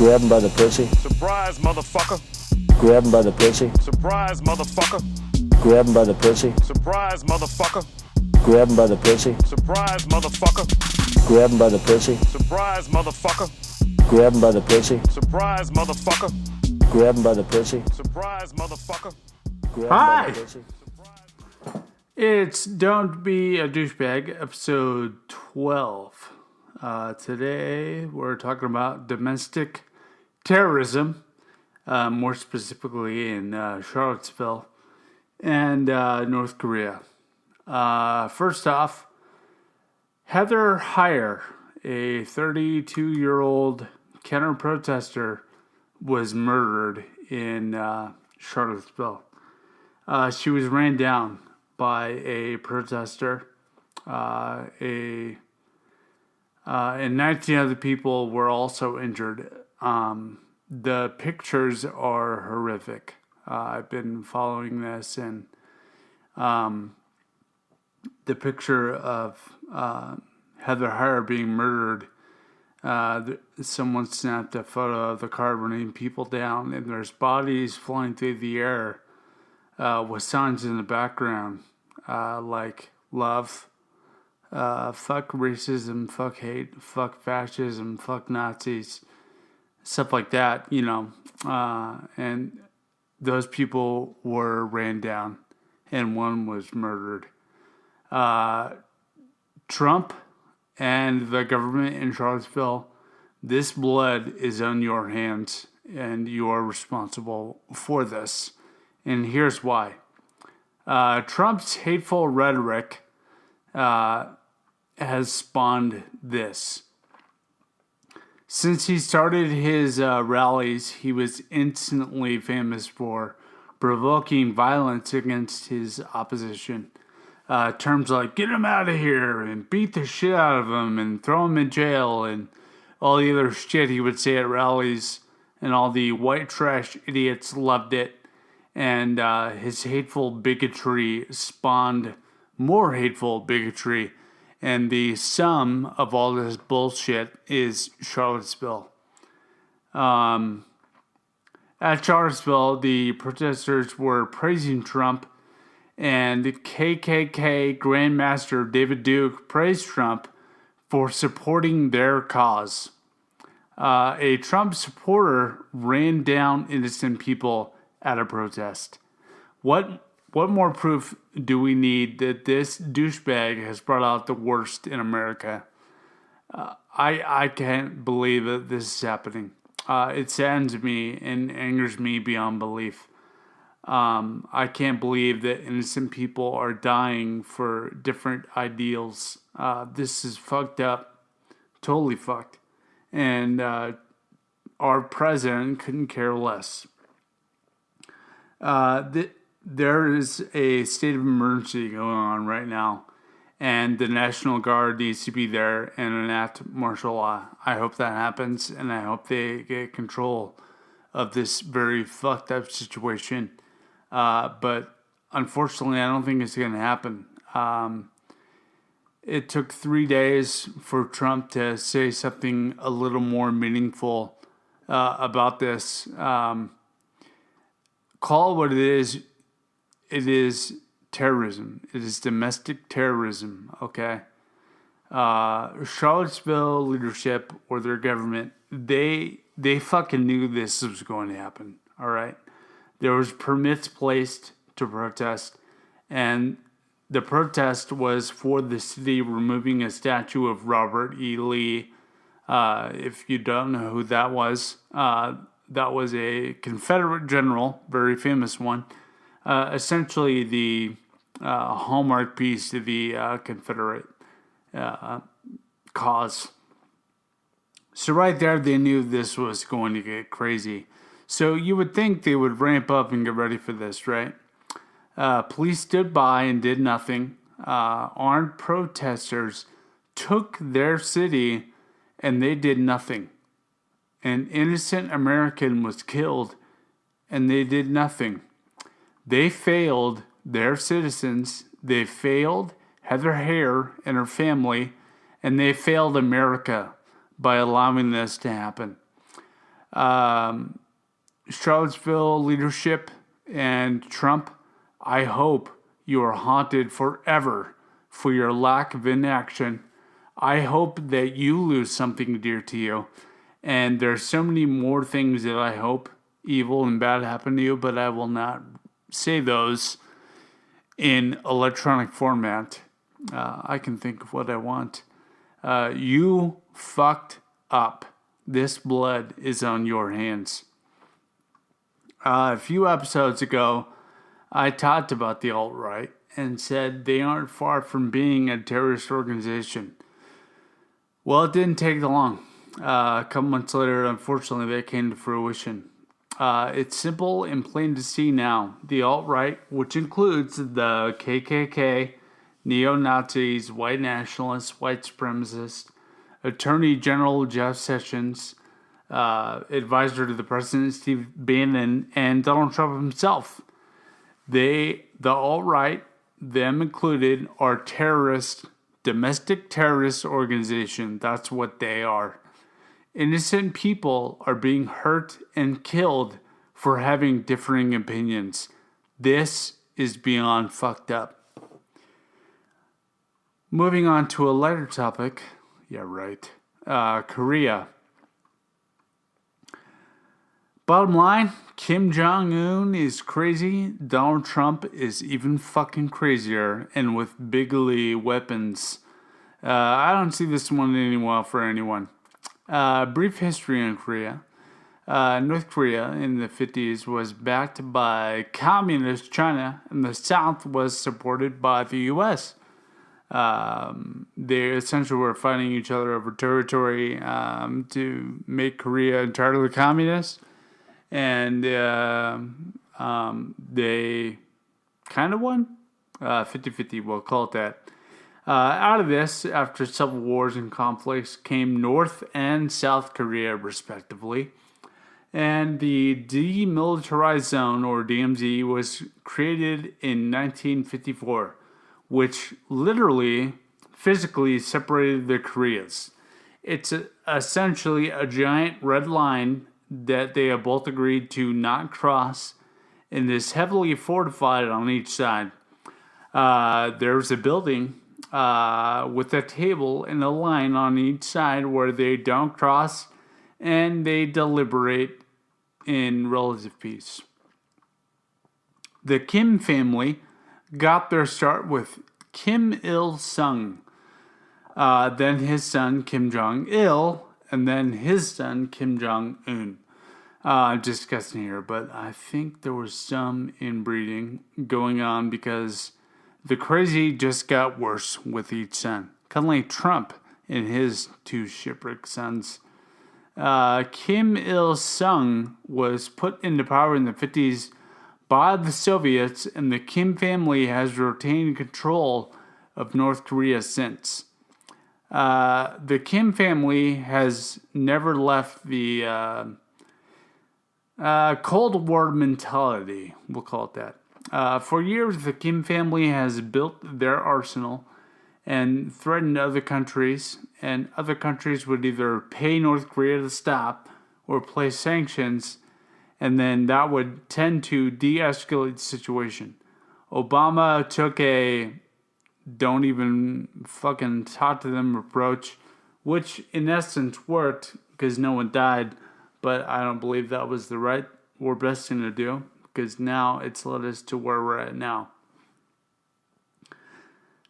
Grab him by the pussy. Surprise, motherfucker. Grab him by the pussy. Surprise, motherfucker. Grab him by the pussy. Surprise, motherfucker. Grab him by the pussy. Surprise, motherfucker. Grab him by the pussy. Surprise, motherfucker. Grab him by the pussy. Surprise, motherfucker. Grab him by the pussy. Surprise, motherfucker. Grab him Hi. by the pussy. It's Don't Be a Douchebag, episode 12. Today we're talking about domestic terrorism, more specifically in Charlottesville and North Korea. First off, Heather Heyer, a 32-year-old counter-protester, was murdered in Charlottesville. She was ran down by a protester. And 19 other people were also injured. The pictures are horrific. I've been following this, and the picture of Heather Heyer being murdered, someone snapped a photo of the car running people down, and there's bodies flying through the air with signs in the background like love, fuck racism, fuck hate, fuck fascism, fuck Nazis, stuff like that, you know. And those people were ran down, and one was murdered. Trump and the government in Charlottesville, this blood is on your hands, and you are responsible for this. And here's why. Trump's hateful rhetoric has spawned this. Since he started his rallies, he was instantly famous for provoking violence against his opposition. Terms like get him out of here and beat the shit out of him and throw him in jail and all the other shit he would say at rallies, and all the white trash idiots loved it. And his hateful bigotry spawned more hateful bigotry. And the sum of all this bullshit is Charlottesville. At Charlottesville, the protesters were praising Trump, and KKK Grandmaster David Duke praised Trump for supporting their cause. A Trump supporter ran down innocent people at a protest. What more proof do we need that this douchebag has brought out the worst in America? I can't believe that this is happening. It saddens me and angers me beyond belief. I can't believe that innocent people are dying for different ideals. This is fucked up. Totally fucked. And our president couldn't care less. There is a state of emergency going on right now, and the National Guard needs to be there and enact martial law. I hope that happens, and I hope they get control of this very fucked up situation. But unfortunately, I don't think it's going to happen. It took 3 days for Trump to say something a little more meaningful about this. Call it what it is. It is terrorism. It is domestic terrorism, okay? Charlottesville leadership or their government, they fucking knew this was going to happen, all right? There was permits placed to protest, and the protest was for the city removing a statue of Robert E. Lee. If you don't know who that was a Confederate general, very famous one. Essentially the hallmark piece of the Confederate cause. So right there, they knew this was going to get crazy. So you would think they would ramp up and get ready for this, right? Police stood by and did nothing. Armed protesters took their city and they did nothing. An innocent American was killed and they did nothing. They failed their citizens. They failed Heather Heyer and her family, and they failed America by allowing this to happen. Charlottesville leadership and Trump, I hope you are haunted forever for your lack of inaction. I hope that you lose something dear to you. And there's so many more things that I hope evil and bad happen to you, but I will not say those in electronic format. I can think of what I want. You fucked up. This blood is on your hands. A few episodes ago, I talked about the alt-right and said they aren't far from being a terrorist organization. Well, it didn't take long. A couple months later, unfortunately, that came to fruition. It's simple and plain to see now. The alt-right, which includes the KKK, neo-Nazis, white nationalists, white supremacists, Attorney General Jeff Sessions, advisor to the President Steve Bannon, and Donald Trump himself. The alt-right, them included, are terrorist, domestic terrorist organization. That's what they are. Innocent people are being hurt and killed for having differing opinions. This is beyond fucked up. Moving on to a lighter topic. Yeah, right. Korea. Bottom line, Kim Jong-un is crazy. Donald Trump is even fucking crazier and with bigly weapons. I don't see this one ending well for anyone. Brief history on Korea. North Korea in the 50s was backed by communist China, and the South was supported by the U.S. They essentially were fighting each other over territory to make Korea entirely communist, and they kind of won. 50-50, we'll call it that. Out of this, after several wars and conflicts, came North and South Korea, respectively. And the Demilitarized Zone, or DMZ, was created in 1954, which literally, physically separated the Koreas. It's essentially a giant red line that they have both agreed to not cross, and is heavily fortified on each side. There's a building with a table and a line on each side where they don't cross and they deliberate in relative peace. The Kim family got their start with Kim Il-sung, then his son Kim Jong-il, and then his son Kim Jong-un. I'm just guessing here, but I think there was some inbreeding going on because the crazy just got worse with each son. Kind of like Trump and his two shipwrecked sons. Kim Il-sung was put into power in the 50s by the Soviets, and the Kim family has retained control of North Korea since. The Kim family has never left the Cold War mentality, we'll call it that. For years, the Kim family has built their arsenal and threatened other countries, and other countries would either pay North Korea to stop or place sanctions, and then that would tend to de-escalate the situation. Obama took a don't even fucking talk to them approach, which in essence worked because no one died, but I don't believe that was the right or best thing to do, because now it's led us to where we're at now.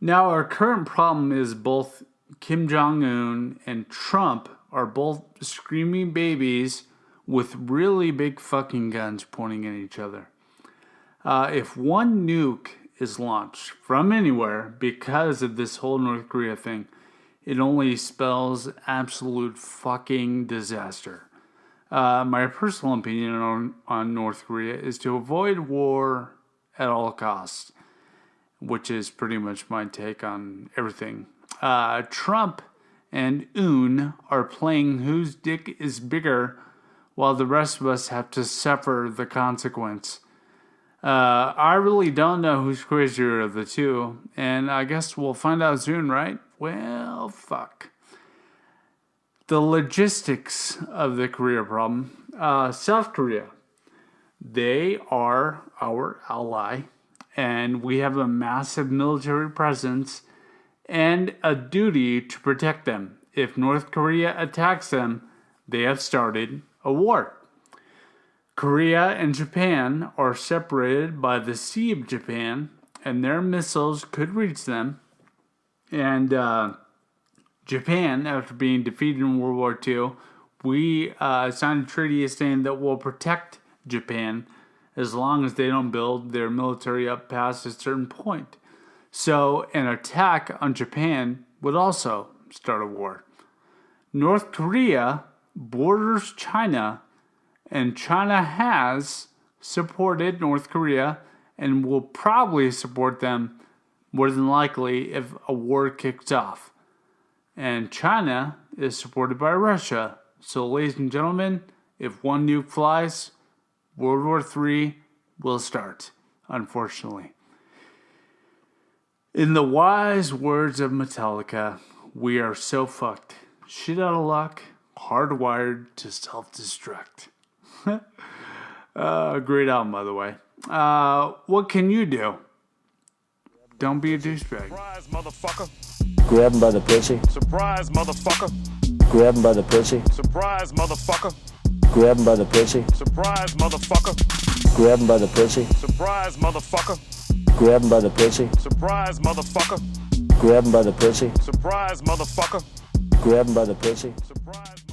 Now, our current problem is both Kim Jong-un and Trump are both screaming babies with really big fucking guns pointing at each other. If one nuke is launched from anywhere because of this whole North Korea thing, it only spells absolute fucking disaster. My personal opinion on North Korea is to avoid war at all costs, which is pretty much my take on everything. Trump and Un are playing whose dick is bigger, while the rest of us have to suffer the consequence. I really don't know who's crazier of the two, and I guess we'll find out soon, right? Well, fuck. the logistics of the Korea problem. South Korea, they are our ally, and we have a massive military presence and a duty to protect them. If North Korea attacks them, they have started a war. Korea and Japan are separated by the Sea of Japan, and their missiles could reach them. And Japan, after being defeated in World War II, we signed a treaty saying that we'll protect Japan as long as they don't build their military up past a certain point. So an attack on Japan would also start a war. North Korea borders China, and China has supported North Korea and will probably support them more than likely if a war kicks off. And China is supported by Russia. So, ladies and gentlemen, if one nuke flies, World War III will start, unfortunately. In the wise words of Metallica, we are so fucked. Shit out of luck, hardwired to self-destruct. Great album, by the way. What can you do? Don't be a douchebag. Surprise, motherfucker. Grab him by the pussy. Surprise, motherfucker. Grab him by the pussy. Surprise, motherfucker. Grab him by the pussy. Surprise, motherfucker. Grab him by the pussy. Surprise, motherfucker. Grab him by the pussy. Surprise, motherfucker. Grab him by the pussy. Surprise, motherfucker. Grab him by the pussy. Surprise.